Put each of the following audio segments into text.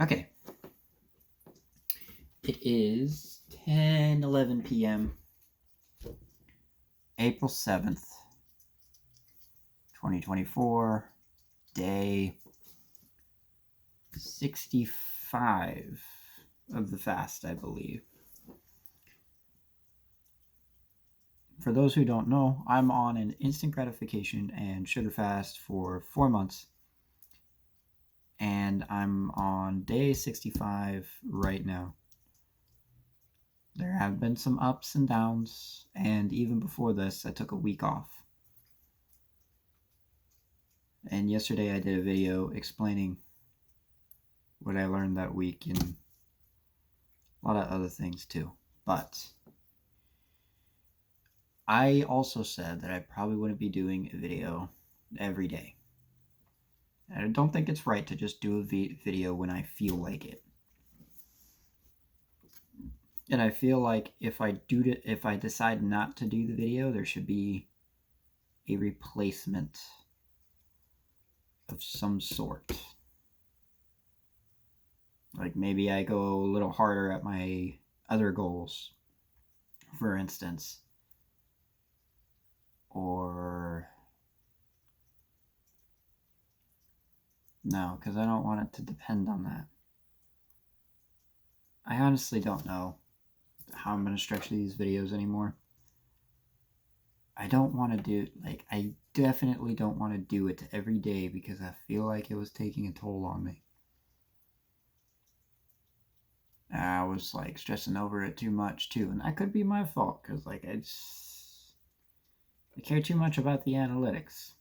Okay. It is 10:11 p.m. April 7th, 2024, day 65 of the fast, I believe. For those who don't know, I'm on an instant gratification and sugar fast for 4 months. And I'm on day 65 right now. There have been some ups and downs, and even before this, I took a week off. And yesterday I did a video explaining what I learned that week and a lot of other things too. But I also said that I probably wouldn't be doing a video every day. And I don't think it's right to just do a video when I feel like it. And I feel like if I decide not to do the video, there should be a replacement of some sort. Like maybe I go a little harder at my other goals, for instance. Or no, because I don't want it to depend on that. I honestly don't know how I'm going to structure these videos anymore. I don't want to do, I definitely don't want to do it every day because I feel like it was taking a toll on me. I was stressing over it too much too, and that could be my fault because I care too much about the analytics.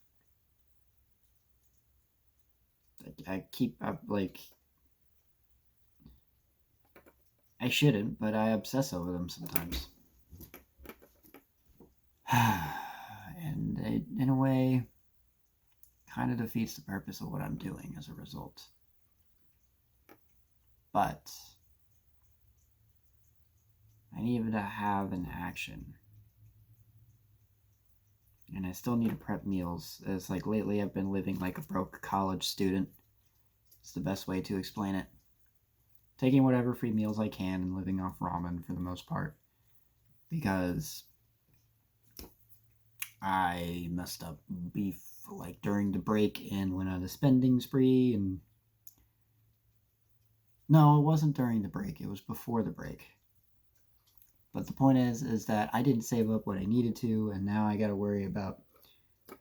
I keep up I shouldn't, but I obsess over them sometimes. And it, in a way, kind of defeats the purpose of what I'm doing as a result. But I need to have an action. And I still need to prep meals. It's lately I've been living like a broke college student. It's the best way to explain it. Taking whatever free meals I can and living off ramen for the most part. Because I messed up beef during the break and went on a spending spree. And no, it wasn't during the break. It was before the break. But the point is that I didn't save up what I needed to, and now I got to worry about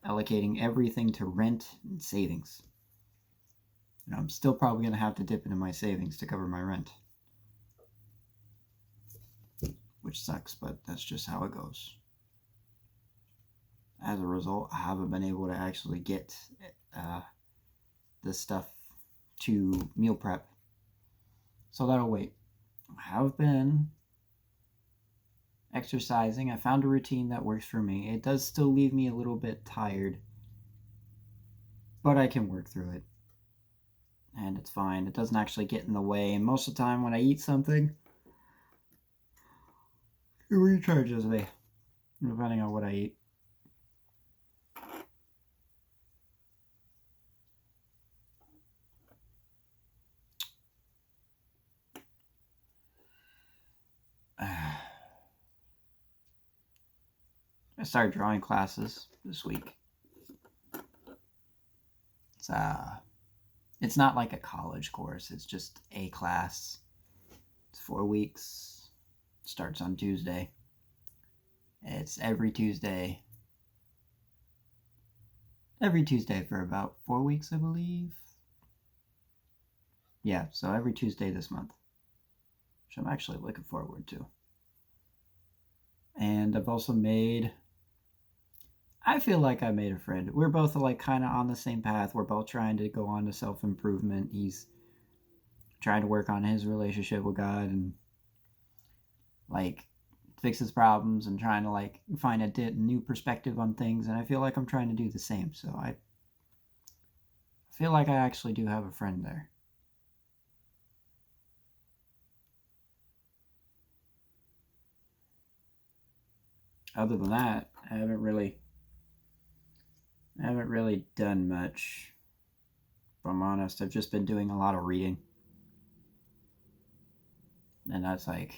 allocating everything to rent and savings. And I'm still probably going to have to dip into my savings to cover my rent. Which sucks, but that's just how it goes. As a result, I haven't been able to actually get this stuff to meal prep. So that'll wait. I have been exercising. I found a routine that works for me. It does still leave me a little bit tired, but I can work through it. And it's fine. It doesn't actually get in the way. And most of the time when I eat something, it recharges me, depending on what I eat. I started drawing classes this week. It's not like a college course. It's just a class. It's 4 weeks. It starts on Tuesday. It's every Tuesday. Every Tuesday for about 4 weeks, I believe. Yeah, so every Tuesday this month, which I'm actually looking forward to. And I've also I feel like I made a friend. We're both kind of on the same path. We're both trying to go on to self-improvement. He's trying to work on his relationship with God and fix his problems and trying to find a new perspective on things. And I feel like I'm trying to do the same. So I feel like I actually do have a friend there. Other than that, I haven't really done much. If I'm honest, I've just been doing a lot of reading. And that's like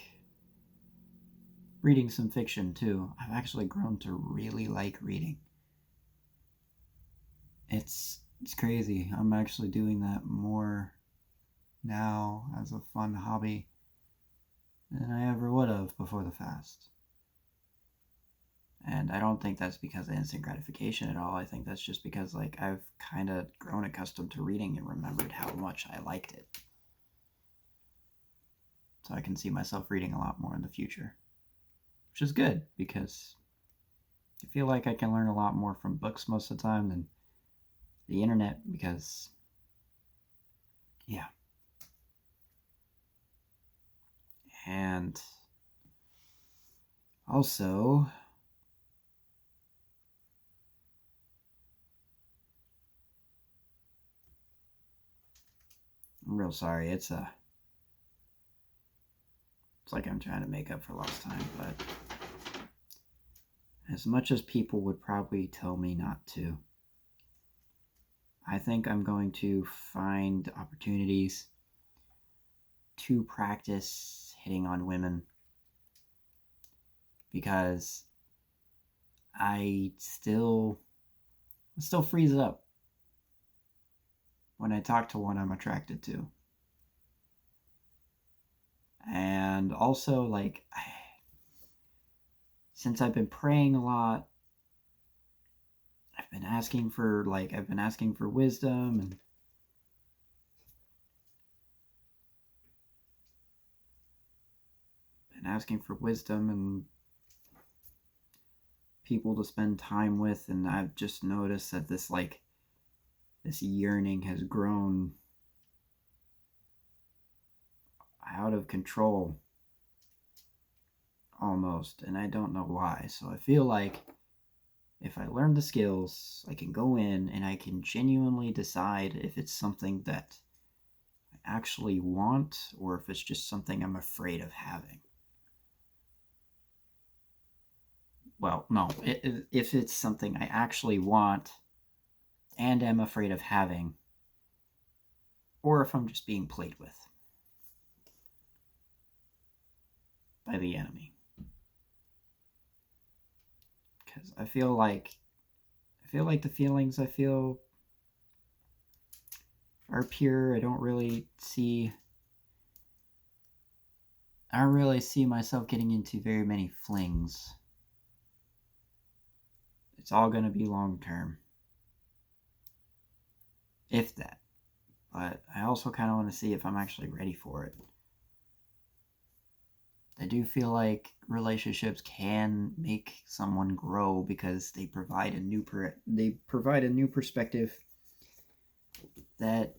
reading some fiction too. I've actually grown to really like reading. It's crazy. I'm actually doing that more now as a fun hobby than I ever would have before the fast. And I don't think that's because of instant gratification at all. I think that's just because like I've kind of grown accustomed to reading and remembered how much I liked it. So I can see myself reading a lot more in the future, which is good because I feel like I can learn a lot more from books most of the time than the internet because, yeah. And also, I'm real sorry. It's like I'm trying to make up for lost time, but as much as people would probably tell me not to, I think I'm going to find opportunities to practice hitting on women because I still freeze up when I talk to one I'm attracted to. And also, like, since I've been praying a lot, I've been asking for wisdom and people to spend time with, and I've just noticed that this yearning has grown out of control almost, and I don't know why. So I feel like if I learn the skills, I can go in and I can genuinely decide if it's something that I actually want or if it's just something I'm afraid of having. Well, no, if it's something I actually want and am afraid of having, or if I'm just being played with by the enemy. Because I feel like the feelings I feel are pure. I don't really see myself getting into very many flings. It's all going to be long term, if that. But I also kind of want to see if I'm actually ready for it. I do feel like relationships can make someone grow because they provide a new perspective that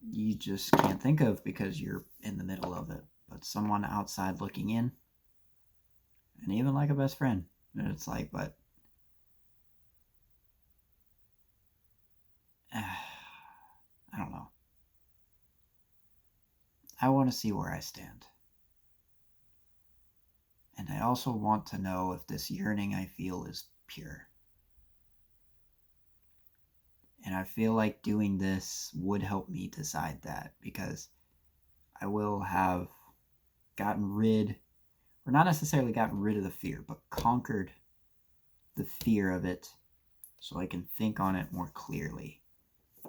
you just can't think of because you're in the middle of it. But someone outside looking in, and even like a best friend, and it's like, but I don't know. I want to see where I stand. And I also want to know if this yearning I feel is pure. And I feel like doing this would help me decide that because I will have gotten rid, or not necessarily gotten rid of the fear, but conquered the fear of it so I can think on it more clearly.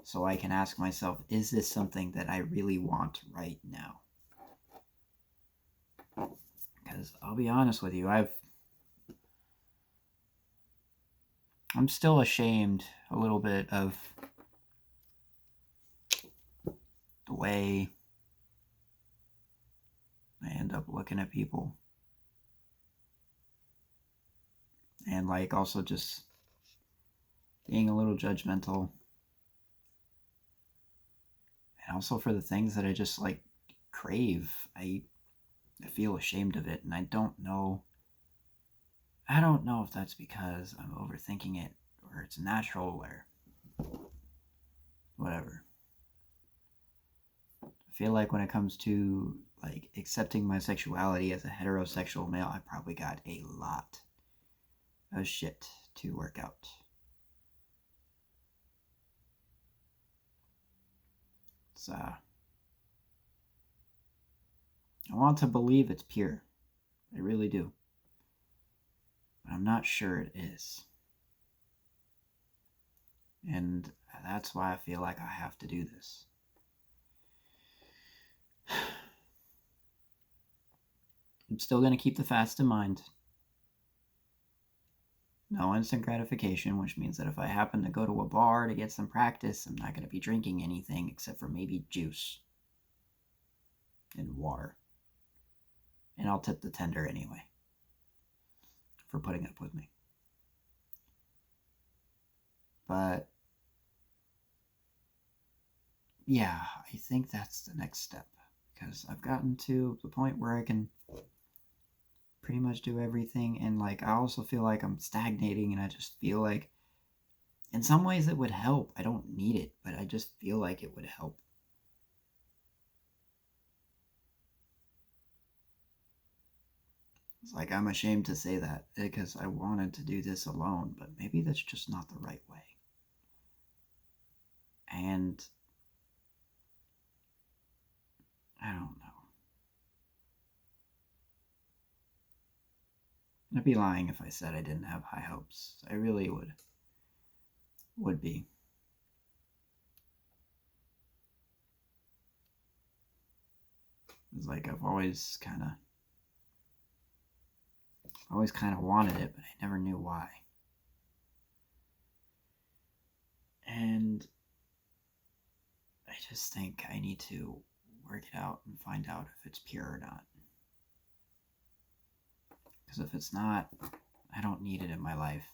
So I can ask myself, is this something that I really want right now? Because I'll be honest with you, I'm still ashamed a little bit of the way I end up looking at people. And like also just being a little judgmental. And also for the things that I just like crave. I feel ashamed of it, and I don't know if that's because I'm overthinking it or it's natural or whatever. I feel like when it comes to like accepting my sexuality as a heterosexual male, I probably got a lot of shit to work out. It's I want to believe it's pure. I really do. But I'm not sure it is. And that's why I feel like I have to do this. I'm still going to keep the fast in mind. No instant gratification, which means that if I happen to go to a bar to get some practice, I'm not going to be drinking anything except for maybe juice and water. And I'll tip the tender anyway for putting up with me. But yeah, I think that's the next step, because I've gotten to the point where I can pretty much do everything, and like I also feel like I'm stagnating, and I just feel like in some ways it would help. I don't need it, but I just feel like it would help. It's like I'm ashamed to say that because I wanted to do this alone, but maybe that's just not the right way. And I don't know. I'd be lying if I said I didn't have high hopes. I really would be. It's like I've always kind of wanted it, but I never knew why. And I just think I need to work it out and find out if it's pure or not. Because if it's not, I don't need it in my life.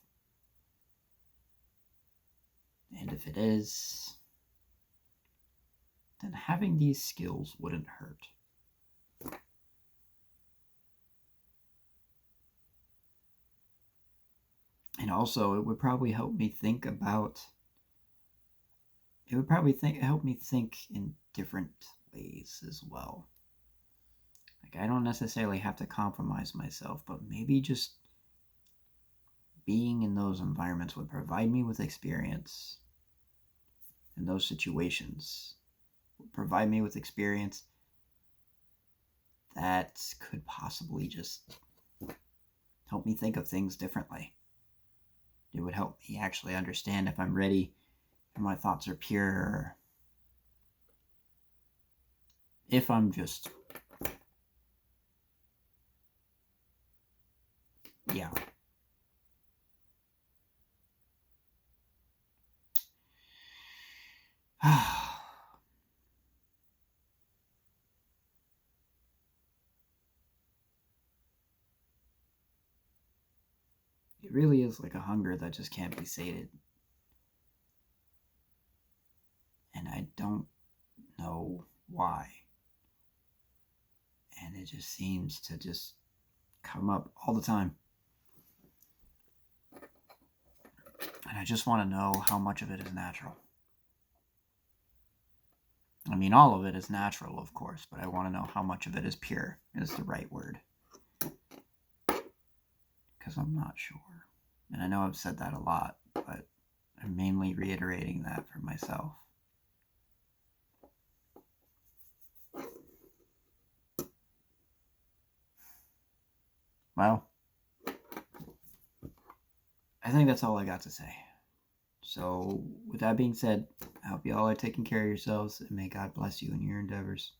And if it is, then having these skills wouldn't hurt. And also, it would probably help me think about. It would probably help me think in different ways as well. Like, I don't necessarily have to compromise myself, but maybe just being in those environments would provide me with experience in those situations. Would provide me with experience that could possibly just help me think of things differently. It would help me actually understand if I'm ready and my thoughts are pure, or if I'm just, yeah. It really is like a hunger that just can't be sated. And I don't know why. And it just seems to just come up all the time. And I just want to know how much of it is natural. I mean, all of it is natural, of course, but I want to know how much of it is pure, is the right word. Because I'm not sure. And I know I've said that a lot, but I'm mainly reiterating that for myself. Well, I think that's all I got to say. So, with that being said, I hope you all are taking care of yourselves, and may God bless you in your endeavors.